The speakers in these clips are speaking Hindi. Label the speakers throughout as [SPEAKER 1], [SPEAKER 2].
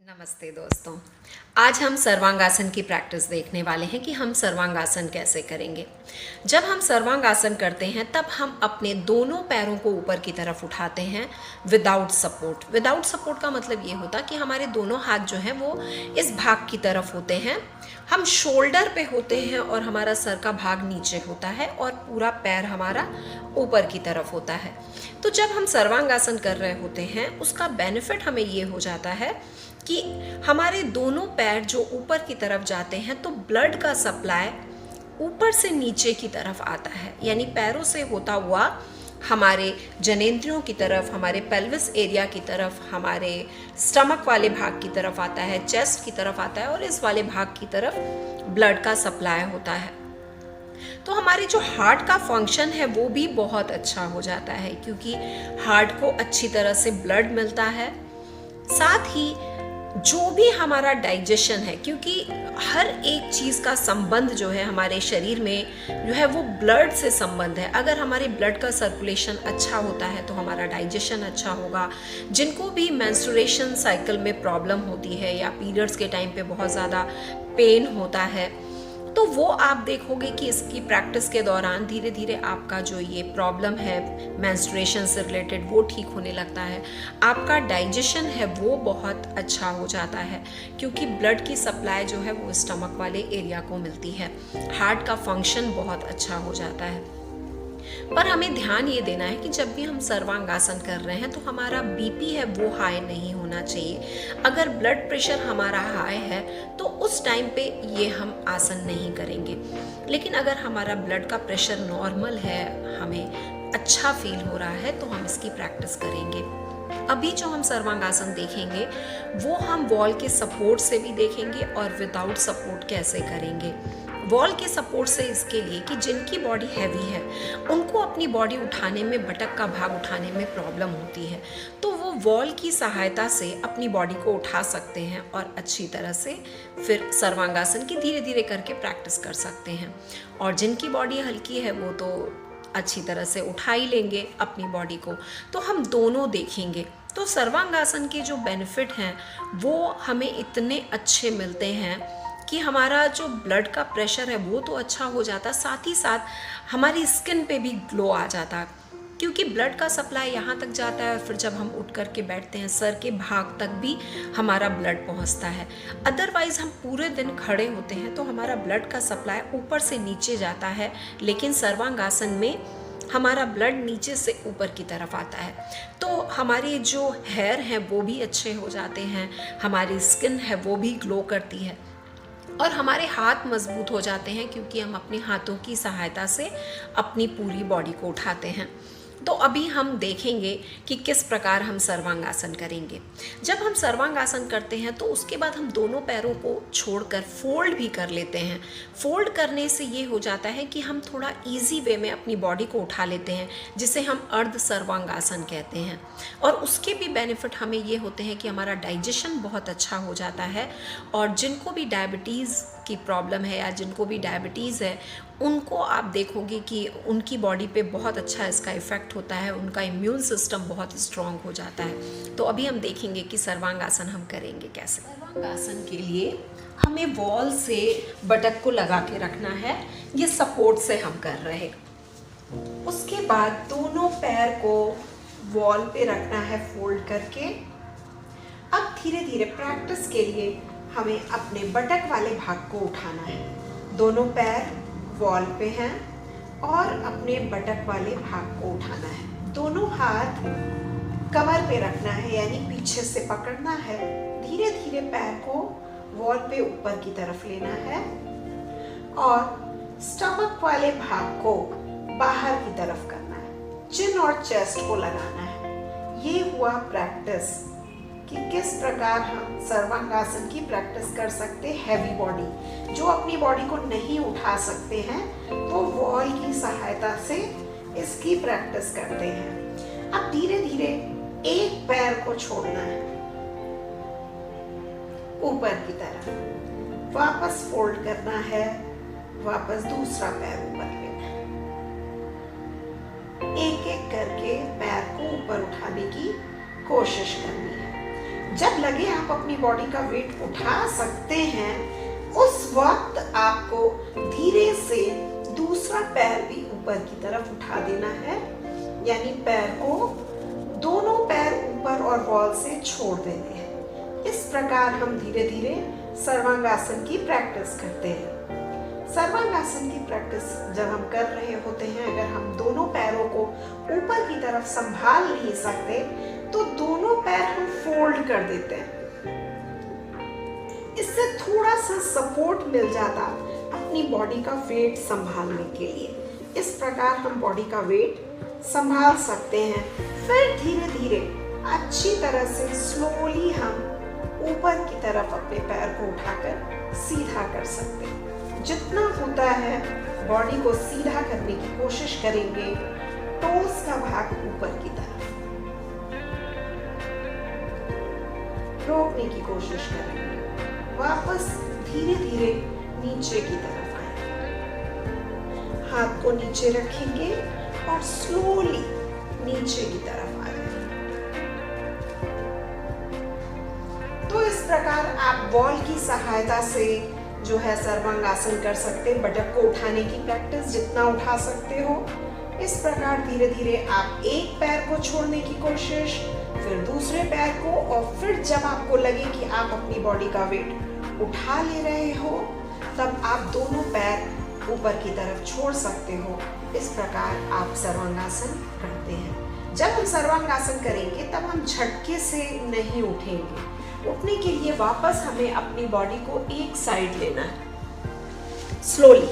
[SPEAKER 1] नमस्ते दोस्तों। आज हम सर्वांगासन की प्रैक्टिस देखने वाले हैं कि हम सर्वांगासन कैसे करेंगे। जब हम सर्वांगासन करते हैं तब हम अपने दोनों पैरों को ऊपर की तरफ उठाते हैं विदाउट सपोर्ट। विदाउट सपोर्ट का मतलब ये होता कि हमारे दोनों हाथ जो हैं वो इस भाग की तरफ होते हैं, हम शोल्डर पे होते हैं और हमारा सर का भाग नीचे होता है और पूरा पैर हमारा ऊपर की तरफ होता है। तो जब हम सर्वांगासन कर रहे होते हैं उसका बेनिफिट हमें ये हो जाता है कि हमारे दोनों पैर जो ऊपर की तरफ जाते हैं तो ब्लड का सप्लाई ऊपर से नीचे की तरफ आता है, यानी पैरों से होता हुआ हमारे जनेंद्रियों की तरफ, हमारे पेल्विस एरिया की तरफ, हमारे स्टमक वाले भाग की तरफ आता है, चेस्ट की तरफ आता है और इस वाले भाग की तरफ ब्लड का सप्लाई होता है। तो हमारे जो हार्ट का फंक्शन है वो भी बहुत अच्छा हो जाता है क्योंकि हार्ट को अच्छी तरह से ब्लड मिलता है। साथ ही जो भी हमारा डाइजेशन है, क्योंकि हर एक चीज़ का संबंध जो है हमारे शरीर में जो है वो ब्लड से संबंध है। अगर हमारे ब्लड का सर्कुलेशन अच्छा होता है तो हमारा डाइजेशन अच्छा होगा। जिनको भी मेंस्ट्रुएशन साइकिल में प्रॉब्लम होती है या पीरियड्स के टाइम पे बहुत ज़्यादा पेन होता है तो वो आप देखोगे कि इसकी प्रैक्टिस के दौरान धीरे धीरे आपका जो ये प्रॉब्लम है मेंस्ट्रुएशन से रिलेटेड वो ठीक होने लगता है। आपका डाइजेशन है वो बहुत अच्छा हो जाता है क्योंकि ब्लड की सप्लाई जो है वो स्टमक वाले एरिया को मिलती है। हार्ट का फंक्शन बहुत अच्छा हो जाता है। पर हमें ध्यान ये देना है कि जब भी हम सर्वांगासन कर रहे हैं तो हमारा बीपी है वो हाई नहीं होना चाहिए। अगर ब्लड प्रेशर हमारा हाई है तो उस टाइम पे ये हम आसन नहीं करेंगे। लेकिन अगर हमारा ब्लड का प्रेशर नॉर्मल है, हमें अच्छा फील हो रहा है तो हम इसकी प्रैक्टिस करेंगे। अभी जो हम सर्वांगासन देखेंगे वो हम वॉल के सपोर्ट से भी देखेंगे और विदाउट सपोर्ट कैसे करेंगे। वॉल के सपोर्ट से इसके लिए कि जिनकी बॉडी हैवी है उनको अपनी बॉडी उठाने में, बटक का भाग उठाने में प्रॉब्लम होती है तो वो वॉल की सहायता से अपनी बॉडी को उठा सकते हैं और अच्छी तरह से फिर सर्वांगासन की धीरे धीरे करके प्रैक्टिस कर सकते हैं। और जिनकी बॉडी हल्की है वो तो अच्छी तरह से उठा ही लेंगे अपनी बॉडी को। तो हम दोनों देखेंगे। तो सर्वांगासन के जो बेनिफिट हैं वो हमें इतने अच्छे मिलते हैं कि हमारा जो ब्लड का प्रेशर है वो तो अच्छा हो जाता, साथ ही साथ हमारी स्किन पे भी ग्लो आ जाता क्योंकि ब्लड का सप्लाई यहाँ तक जाता है और फिर जब हम उठ कर के बैठते हैं सर के भाग तक भी हमारा ब्लड पहुँचता है। अदरवाइज़ हम पूरे दिन खड़े होते हैं तो हमारा ब्लड का सप्लाई ऊपर से नीचे जाता है, लेकिन सर्वांगासन में हमारा ब्लड नीचे से ऊपर की तरफ आता है। तो हमारे जो हेयर हैं वो भी अच्छे हो जाते हैं, हमारी स्किन है वो भी ग्लो करती है और हमारे हाथ मजबूत हो जाते हैं क्योंकि हम अपने हाथों की सहायता से अपनी पूरी बॉडी को उठाते हैं। तो अभी हम देखेंगे कि किस प्रकार हम सर्वांगासन करेंगे। जब हम सर्वांगासन करते हैं तो उसके बाद हम दोनों पैरों को छोड़कर फोल्ड भी कर लेते हैं। फोल्ड करने से ये हो जाता है कि हम थोड़ा इजी वे में अपनी बॉडी को उठा लेते हैं, जिसे हम अर्ध सर्वांगासन कहते हैं। और उसके भी बेनिफिट हमें ये होते हैं कि हमारा डाइजेशन बहुत अच्छा हो जाता है और जिनको भी डायबिटीज़ की प्रॉब्लम है या जिनको भी डायबिटीज़ है उनको आप देखोगे कि उनकी बॉडी पे बहुत अच्छा इसका इफ़ेक्ट होता है, उनका इम्यून सिस्टम बहुत स्ट्रांग हो जाता है। तो अभी हम देखेंगे कि सर्वांगासन हम करेंगे कैसे। सर्वांगासन के लिए हमें वॉल से बटक को लगा के रखना है, ये सपोर्ट से हम कर रहे हैं। उसके बाद दोनों पैर को वॉल पे रखना है फोल्ड करके। अब धीरे धीरे प्रैक्टिस के लिए हमें अपने बटक वाले भाग को उठाना है। दोनों पैर वॉल पे हैं और अपने बटक वाले भाग को उठाना है। दोनों हाथ कमर पे रखना है, यानी पीछे से पकड़ना है। धीरे धीरे पैर को वॉल पे ऊपर की तरफ लेना है और स्टमक वाले भाग को बाहर की तरफ करना है। चिन और चेस्ट को लगाना है। ये हुआ प्रैक्टिस कि किस प्रकार हम सर्वांगासन की प्रैक्टिस कर सकते हैं। हैवी बॉडी जो अपनी बॉडी को नहीं उठा सकते हैं वो वॉल की सहायता से इसकी प्रैक्टिस करते हैं। अब धीरे धीरे एक पैर को छोड़ना है ऊपर की तरफ, वापस फोल्ड करना है, वापस दूसरा पैर ऊपर लेना है। एक एक करके पैर को ऊपर उठाने की कोशिश करनी है। जब लगे आप अपनी बॉडी का वेट उठा सकते हैं, उस वक्त आपको धीरे से दूसरा पैर भी ऊपर की तरफ उठा देना है, यानी पैर को दोनों पैर ऊपर और वॉल से छोड़ देने हैं। इस प्रकार हम धीरे धीरे सर्वांगासन की प्रैक्टिस करते हैं। सर्वांगासन की प्रैक्टिस जब हम कर रहे होते हैं, अगर हम दोनों पैरों को ऊपर की तरफ संभाल नहीं सकते तो दोनों पैर हम फोल्ड कर देते हैं। इससे थोड़ा सा सपोर्ट मिल जाता अपनी बॉडी का वेट संभालने के लिए। इस प्रकार हम बॉडी का वेट संभाल सकते हैं। फिर धीरे धीरे अच्छी तरह से स्लोली हम ऊपर की तरफ अपने पैर को उठाकर सीधा कर सकते हैं। जितना होता है बॉडी को सीधा करने की कोशिश करेंगे, टोस का भाग ऊपर की तरफ रोकने की कोशिश करेंगे, वापस धीरे धीरे नीचे की तरफ आएंगे, हाथ को नीचे रखेंगे और स्लोली नीचे की तरफ आ जाएंगे। तो इस प्रकार आप बॉल की सहायता से जो है सर्वांगासन कर सकते हैं। बटक को उठाने की प्रैक्टिस जितना उठा सकते हो, इस प्रकार धीरे धीरे आप एक पैर को छोड़ने की कोशिश, फिर दूसरे पैर को, और फिर जब आपको लगे कि आप अपनी बॉडी का वेट उठा ले रहे हो, तब आप दोनों पैर ऊपर की तरफ छोड़ सकते हो। इस प्रकार आप सर्वांगासन करते हैं। जब हम सर्वांगासन करेंगे तब हम झटके से नहीं उठेंगे। उठने के लिए वापस हमें अपनी बॉडी को एक साइड लेना है स्लोली,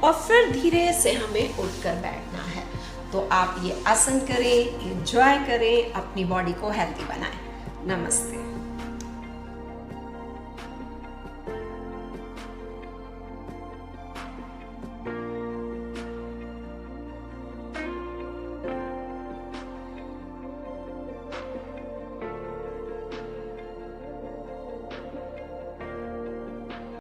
[SPEAKER 1] और फिर धीरे से हमें उठकर बैठना है। तो आप ये आसन करें, एंजॉय करें, अपनी बॉडी को हेल्दी बनाएं। नमस्ते।